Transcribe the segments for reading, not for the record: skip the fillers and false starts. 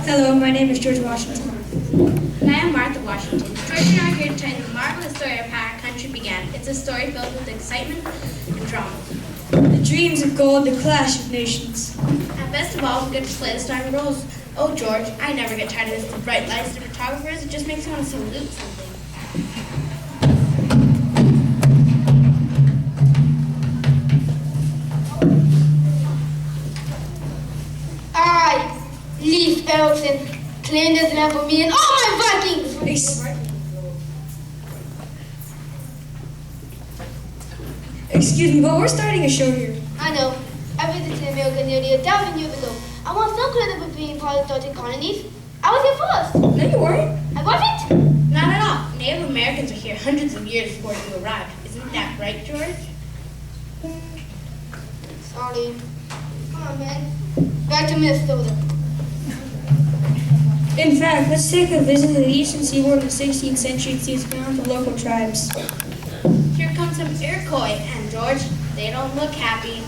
Hello, my name is George Washington. And I am Martha Washington. George and I are here to tell you the marvelous story of how our country began. It's a story filled with excitement and drama. The dreams of gold, the clash of nations. And best of all, we get to play the starring roles. Oh, George, I never get tired of this. The bright lights, the photographers, it just makes me want to salute something. I, Leif Erikson, claim this land for me and all my Vikings! Excuse me, but we're starting a show here. I know. I visited America nearly 1,000 years ago. I want some credit for being part of the 13 colonies. I was here first. No, you weren't. I wasn't? Not at all. Native Americans were here hundreds of years before you arrived. Isn't that right, George? Sorry. Come on, man. Back to Minnesota. In fact, let's take a visit to the eastern seaboard of the 16th century and see what's going on with the local tribes. Here comes some Iroquois, and George, they don't look happy.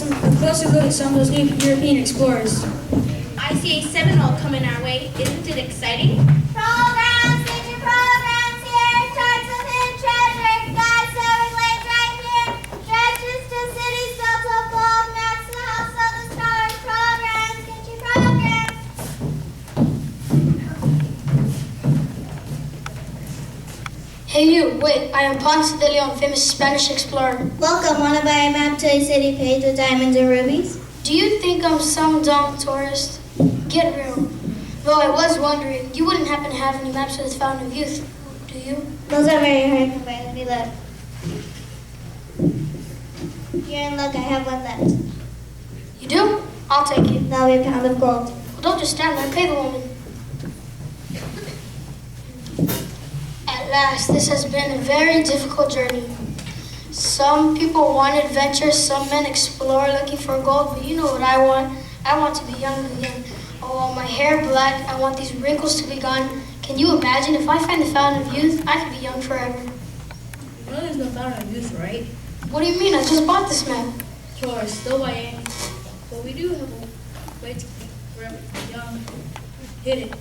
A closer look at some of those European explorers. I see a Seminole coming our way. Isn't it exciting? Programs, feature programs here. Charts of hidden treasure. Guides serving lanes right here. Directions to cities built of gold. Maps to the house of the stars. Programs, feature programs. Hey you, wait, I am Ponce de Leon, famous Spanish explorer. Welcome. Want to buy a map to a city paved with diamonds and rubies? Do you think I'm some dumb tourist? Get real. Though I was wondering, you wouldn't happen to have any maps of the Fountain of Youth, do you? Those are very hard to find. Let me look. You're in luck. I have one left. You do? I'll take it. That'll be a pound of gold. Well, don't just stand there, pay the woman. At last, this has been a very difficult journey. Some people want adventure, some men explore looking for gold, but you know what I want. I want to be young again. I want my hair black, I want these wrinkles to be gone. Can you imagine if I find the Fountain of Youth, I could be young forever. You know there's no Fountain of Youth, right? What do you mean? I just bought this map. Sure, still waiting. But we do have a way to keep forever young. Hit it.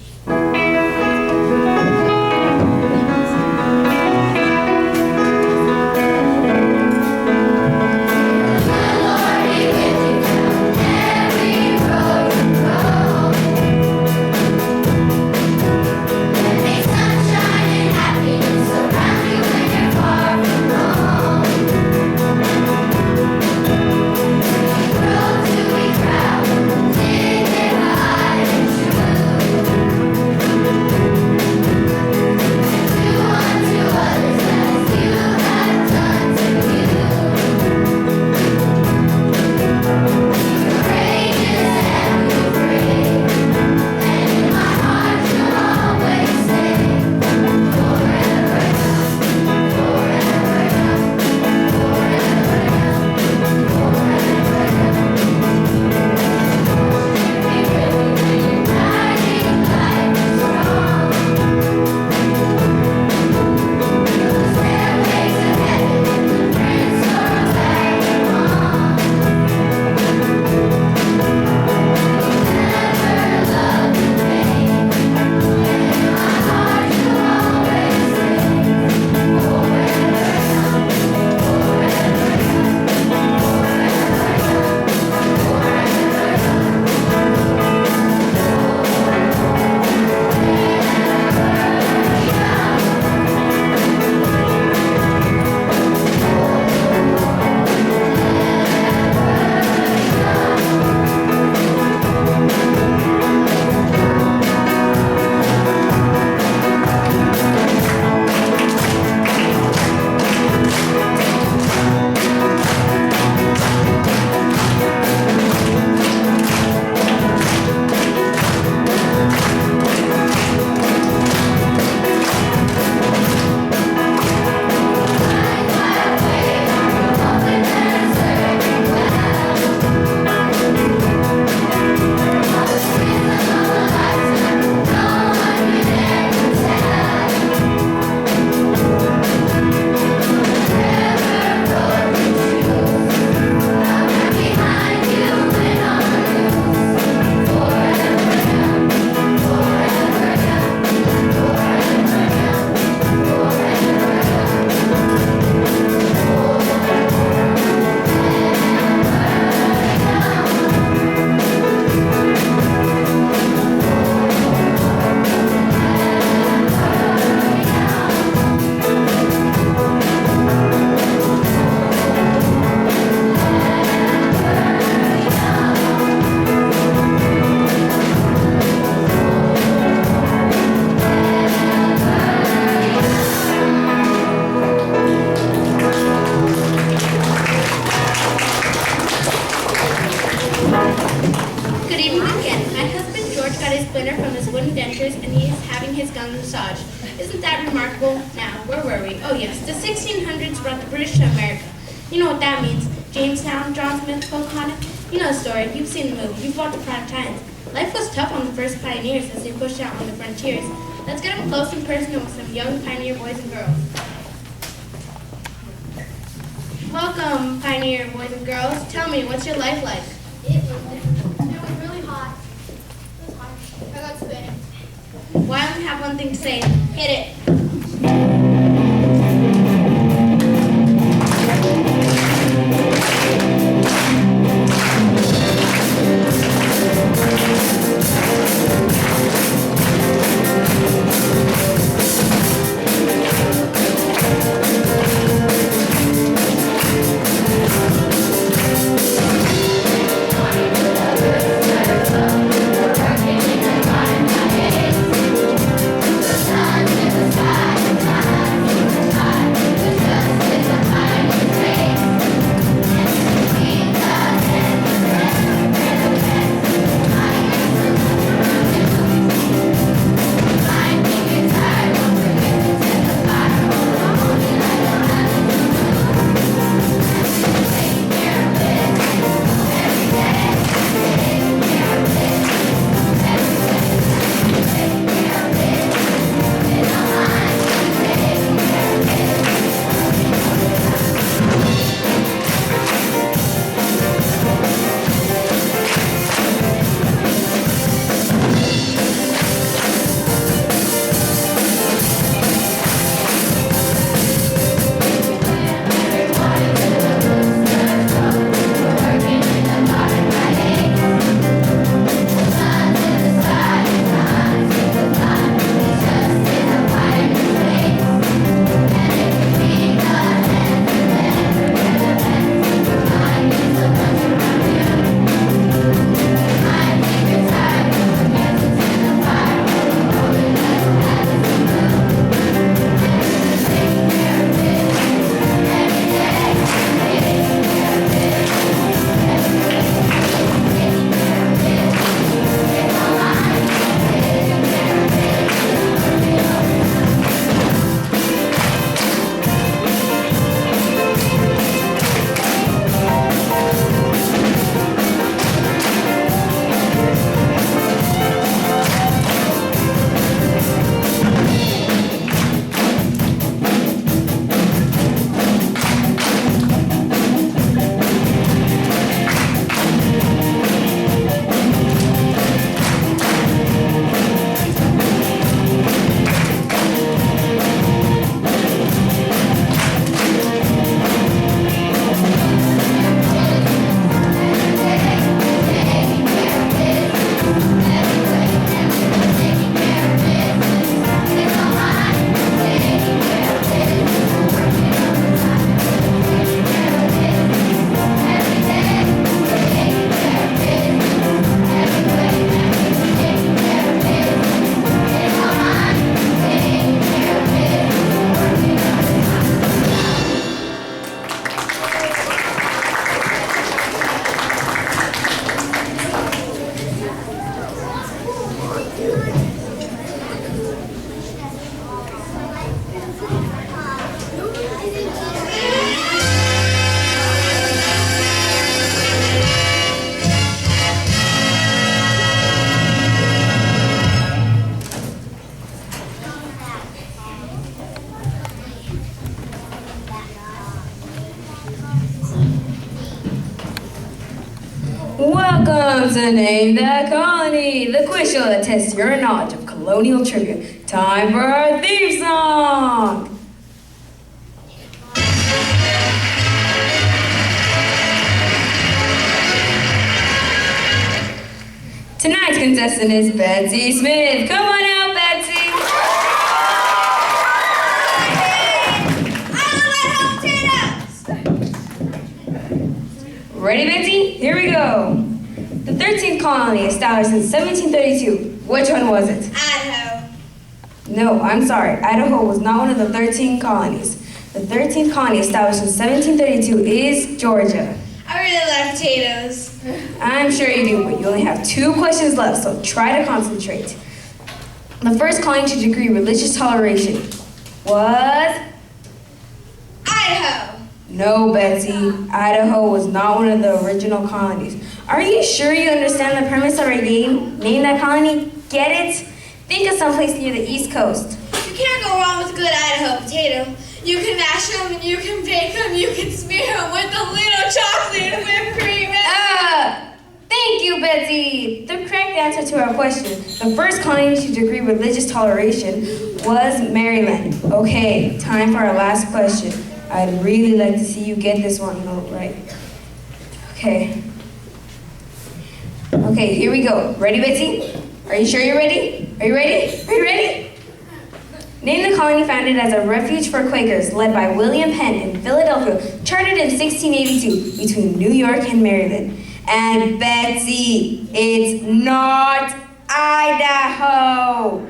Oh yes, the 1600s brought the British to America. You know what that means. Jamestown, John Smith, Pocahontas. You know the story. You've seen the movie. You've walked the Proud Times. Life was tough on the first pioneers as they pushed out on the frontiers. Let's get them close and personal with some young pioneer boys and girls. Welcome, pioneer boys and girls. Tell me, what's your life like? It was really hot. It was hot. I got spit. Well, I only have one thing to say. Hit it. Welcome to Name That Colony, the quiz show that tests your knowledge of colonial trivia. Time for our theme song! Tonight's contestant is Betsy Smith. Come on out, Betsy! Ready, Betsy? Here we go. The 13th colony established in 1732. Which one was it? Idaho. No, I'm sorry. Idaho was not one of the 13 colonies. The 13th colony established in 1732 is Georgia. I really like potatoes. I'm sure you do, but you only have 2 questions left, so try to concentrate. The first colony to decree religious toleration was No, Betsy. Idaho was not one of the original colonies. Are you sure you understand the premise of our game? Name that colony? Get it? Think of someplace near the East Coast. You can't go wrong with a good Idaho potato. You can mash them and you can bake them. You can smear them with a little chocolate and whipped cream. Thank you, Betsy. The correct answer to our question, the first colony to decree religious toleration was Maryland. Okay, time for our last question. I'd really like to see you get this one right. Okay. Okay, here we go. Ready, Betsy? Are you sure you're ready? Are you ready? Are you ready? Name the colony founded as a refuge for Quakers, led by William Penn in Philadelphia, chartered in 1682 between New York and Maryland. And Betsy, it's not Idaho.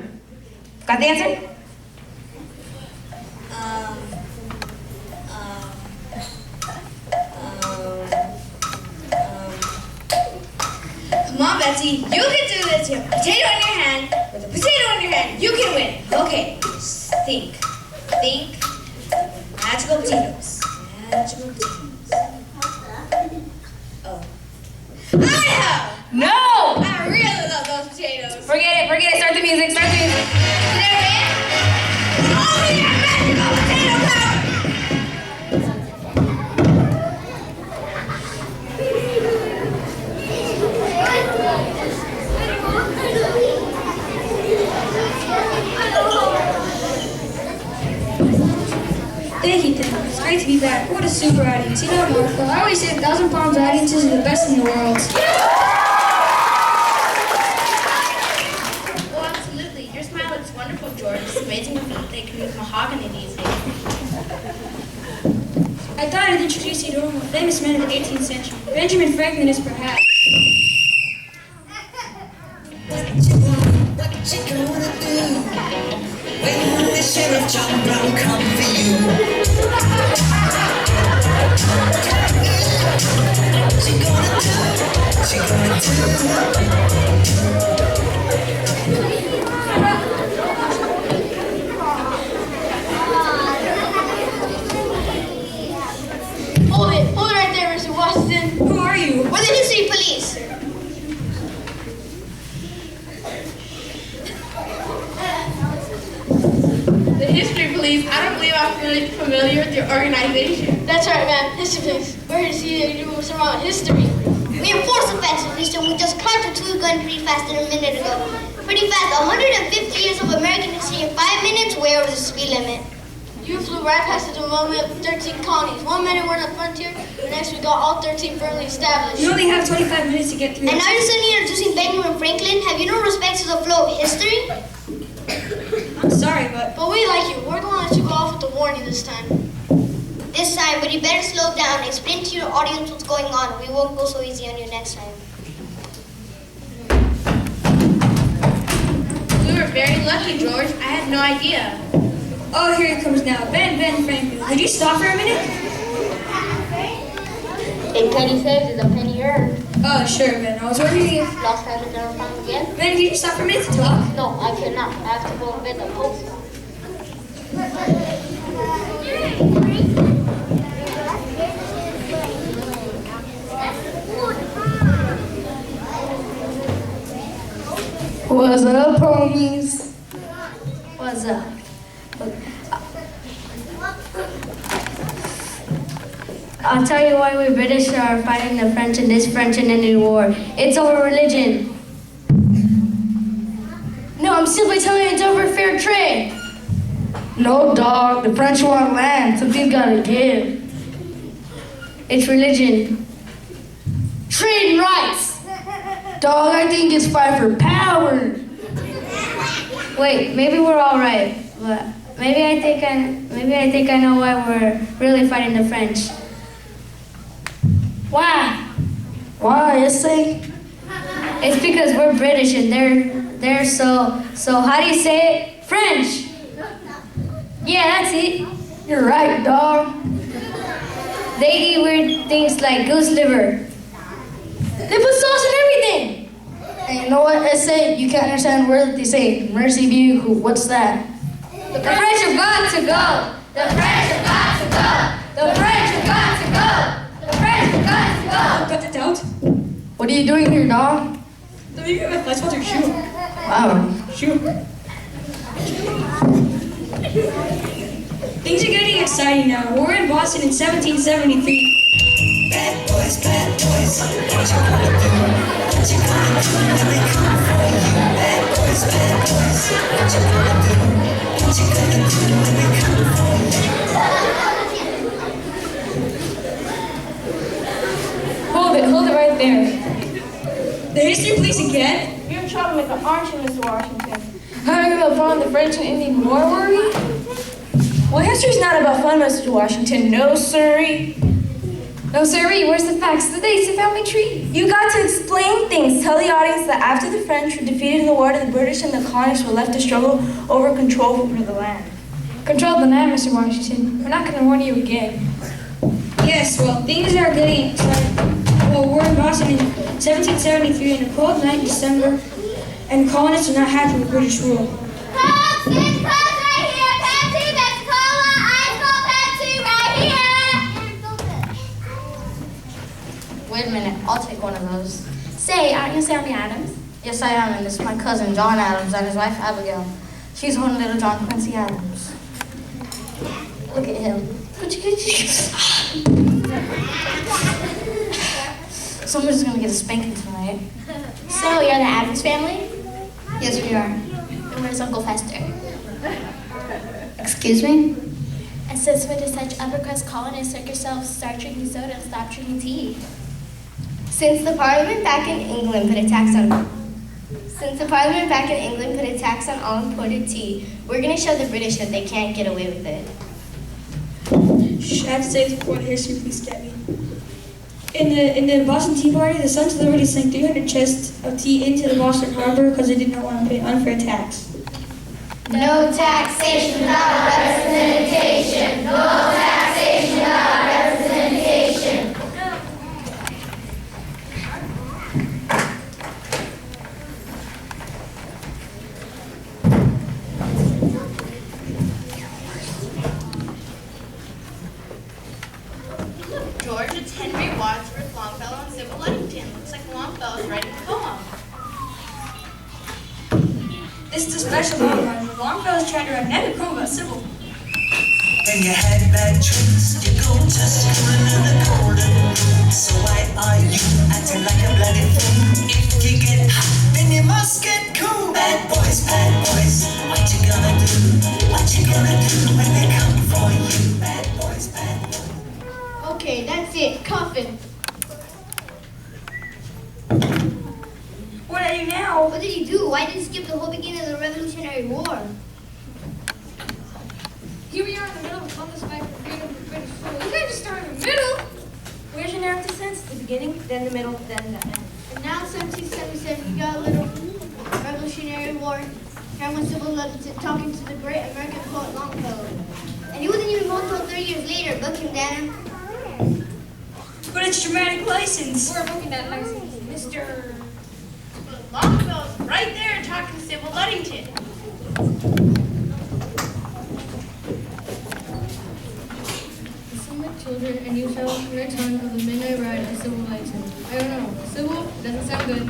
Got the answer? Come on, Betsy, you can do this. You have a potato in your hand. With a potato in your hand, you can win. Okay, just think. Think. Magical potatoes. Magical potatoes. Oh. Idaho! No! I really love those potatoes. Forget it. Start the music. Did I win? Oh, yeah, magical potato power! Thank you, Tim. It's great to be back. What a super audience. You know, Martha, I always say 1,000 Palms audiences are the best in the world. Oh, absolutely. Your smile looks wonderful, George. It's amazing to think they can use mahogany these days. I thought I'd introduce you to one of the famous men of the 18th century. Benjamin Franklin is perhaps. What you gonna do when the Sheriff John Brown come for you? What you gonna do? What you gonna do? Hold it right there, Mr. Washington. Who are you? We're the history police. The history police, I don't believe I'm really familiar with your organization. That's right, man. History police. We're here to see you do what's wrong with history. We enforce offensive wisdom. We just climbed a two gun pretty fast in a minute ago. Pretty fast. 150 years of American history in 5 minutes. Where was the speed limit? You flew right past the development of 13 colonies. 1 minute we're on the frontier, the next we got all 13 firmly established. You only have 25 minutes to get through. And now you're suddenly introducing Benjamin Franklin. Have you no respect to the flow of history? I'm sorry, but But we like you. We're going to let you go off with a warning this time. This time, but you better slow down. Explain to your audience what's going on. We won't go so easy on you next time. We were very lucky, George. I had no idea. oh, here he comes now. Ben Franklin. Would you stop for a minute? A penny saved is a penny earned. Oh, sure, Ben. I was wondering if Lost time is never found again. Ben, could you stop for a minute to talk? No, I cannot. I have to go and get the post. What's up, homies? What's up? I'll tell you why we British are fighting the French in this French and Indian war. It's over religion. No, I'm simply telling you it's over fair trade. No, dog. The French want land. Something's gotta give. It's religion. Trade and rights. Dog, I think it's fight for power. Wait, maybe we're all right, but maybe I think I know why we're really fighting the French. Why? Why? Say. It's because we're British and they're so how do you say it? French. Yeah, that's it. You're right, dog. They eat weird things like goose liver. They put sauce in everything. And you know what I say? You can't understand words that they say. Mercy be you. What's that? The French have got to go. The French have got to go. The French have got What are you doing here, dog? Let me get my flight sponsor shoe. Wow. Shoe. Things are getting exciting now. We're in Boston in 1773. Bad boys, what you gonna do? What you gonna do when they come for you? Bad boys, what you gonna do? What you gonna do when they come for you? Hold it right there. The history police again? You're a troublemaker, aren't you, Mr. Washington? Heard about following the French and Indian War, were we? Well, history's not about fun, Mr. Washington. No, sirree. No, sirree, where's the facts, the dates, the family tree? You got to explain things. Tell the audience that after the French were defeated in the war, the British and the colonies were left to struggle over control over the land. Control the land, Mr. Washington. We're not going to warn you again. Yes, well, things are getting exciting. Well, we're in Boston in 1773 in a cold night in December, and colonists are not happy with British rule. Coke, 6 Cokes right here. Pepsi, Pepsi Cola, Ice Cold Pepsi right here. Wait a minute, I'll take one of those. Say, aren't you Sammy Adams? Yes, I am, and this is my cousin, John Adams, and his wife, Abigail. She's one little John Quincy Adams. Look at him. Someone's gonna get a spanking tonight. So, you're the Adams family? Yes, we are. And where's Uncle Fester? Excuse me? And since when did such upper-crust colonists like yourselves start drinking soda and stop drinking tea? Since the Parliament back in England put a tax on all imported tea, we're gonna show the British that they can't get away with it. Shh, I have to say this before the history police get me. In the Boston Tea Party, the Sons of Liberty sank 300 chests of tea into the Boston Harbor because they did not want to pay unfair tax. No taxation without representation. No taxation without representation. George, it's Henry Wadsworth Longfellow and Sybil Ludington. Looks like Longfellow's writing a poem. This is a special moment. Longfellow's trying to write another poem about Sybil. When you had bad tricks, you go to school in the golden room. So why are you acting like a bloody fool? If you get hot, then you must get cool. Bad boys, what you gonna do? What you gonna do when they come for you? Bad boys, bad boys. Okay, that's it. Coffin. What are you now? What did he do? Why did he skip the whole beginning of the Revolutionary War? Here we are in the middle of Columbus fight for freedom for British rule. You can't just start in the middle. Where's your narrative sense? The beginning, then the middle, then the end. And now 1777, you got a little Revolutionary War. Here was Sybil Ludington talking to the great American poet Longfellow. And he wasn't even born until 30 years later. Look him, damn. But it's dramatic license. We're booking that license, Mr. But Longfellow's right there talking to Sybil Ludington. Listen, my children, and you shall return of the midnight ride of Sybil Ludington. I don't know. Sybil? Doesn't sound good.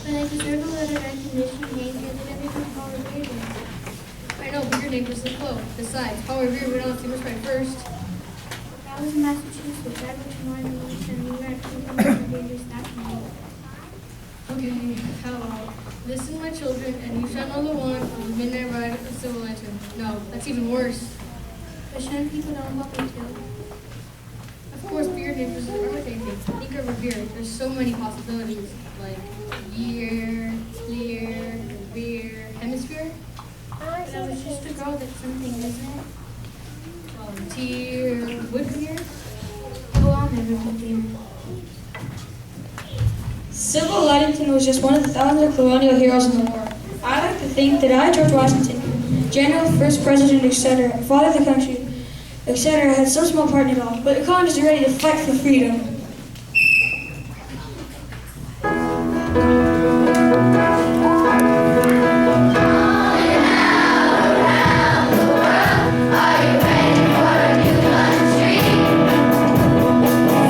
But I deserve a letter recognition name given everything Paul Revere. I know, but your neighbor's so close. Besides, Paul Revere would not see us right first. That was in Massachusetts. I went to New Orleans and New York to come to the dangerous national. Okay, how about, listen, my children, and you shall know the one of the midnight ride of Sybil Ludington. No, that's even worse. But shouldn't people know about me too? Of course, beer neighbors are anything. Think of Revere. There's so many possibilities, like year, clear, beer, hemisphere. But I was just a girl that's something, isn't it? Volunteer, wood beer. Oh, I'll never be there. Sybil Ludington was just one of the thousands of colonial heroes in the war. I like to think that I, George Washington, General, First President, etc., Father of the country, etc., had some small part in it all, but the colonists are ready to fight for freedom.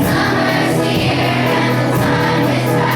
Summer's here and the sun is bright.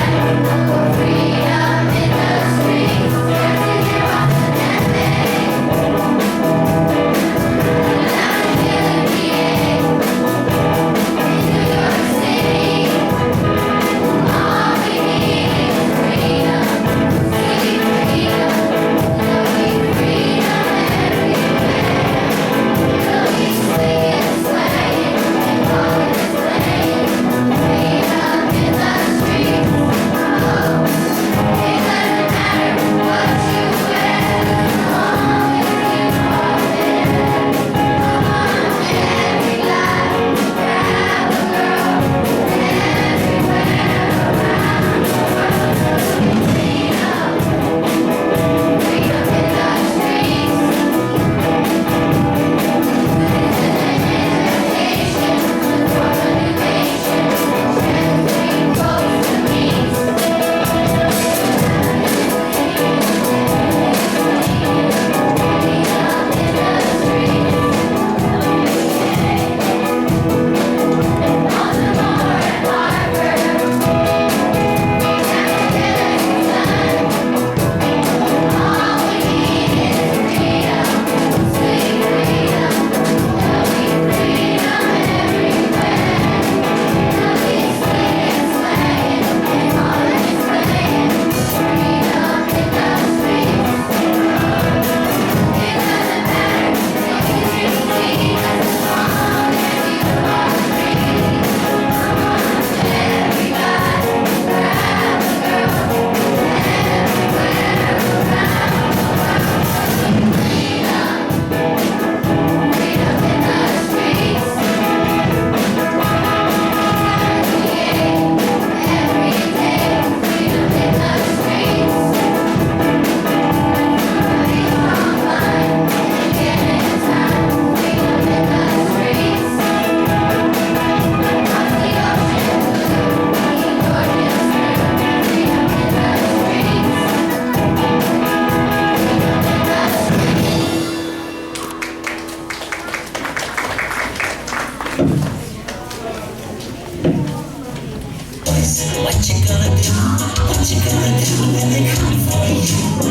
What you gonna do when they come for you?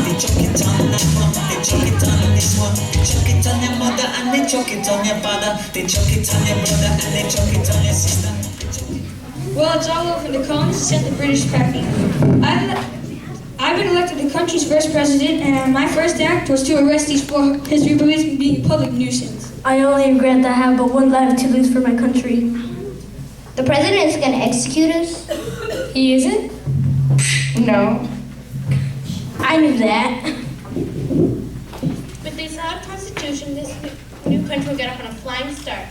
They choke it on that one, they choke it on this one. They choke it on your mother and they choke it on your father. They choke it on your brother and they choke it on your sister. Well, it's all over. The colonies sent the British packing. I've been elected the country's first president, and my first act was to arrest these four history policemen being a public nuisance. I only regret that I have but one life to lose for my country. The president is going to execute us? He isn't? No. I knew that. With the solid constitution, this new country will get off on a flying start.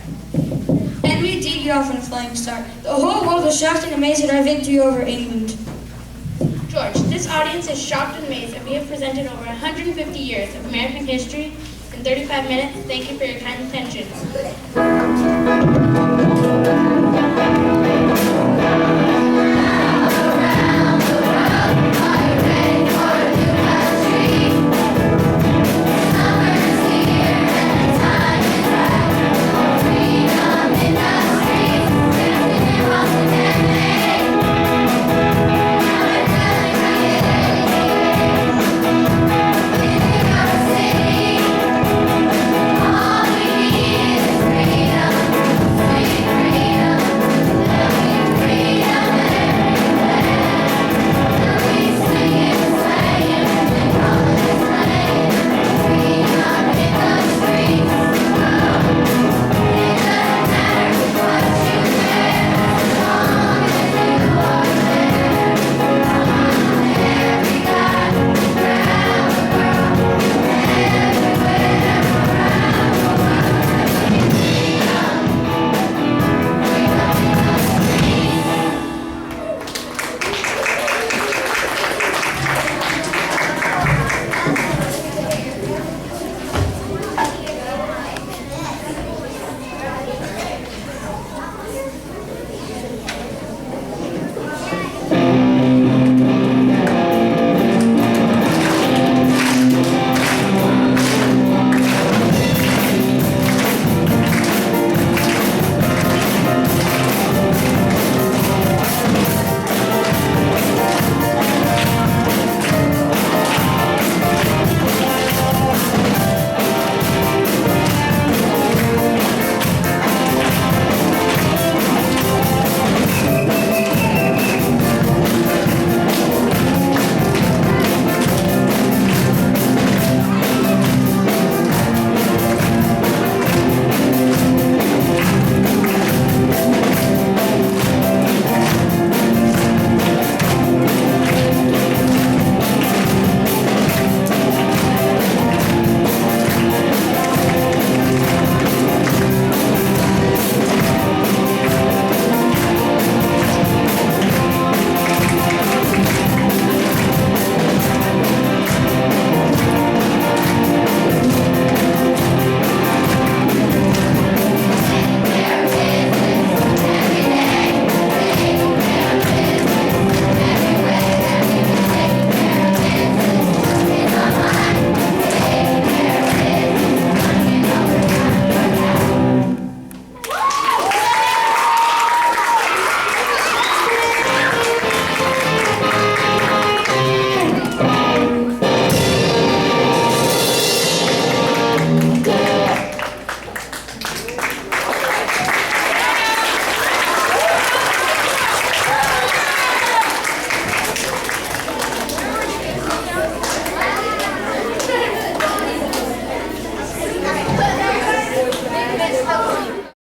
And we did get off on a flying start. The whole world was shocked and amazed at our victory over England. George, this audience is shocked and amazed that we have presented over 150 years of American history in 35 minutes. Thank you for your kind attention.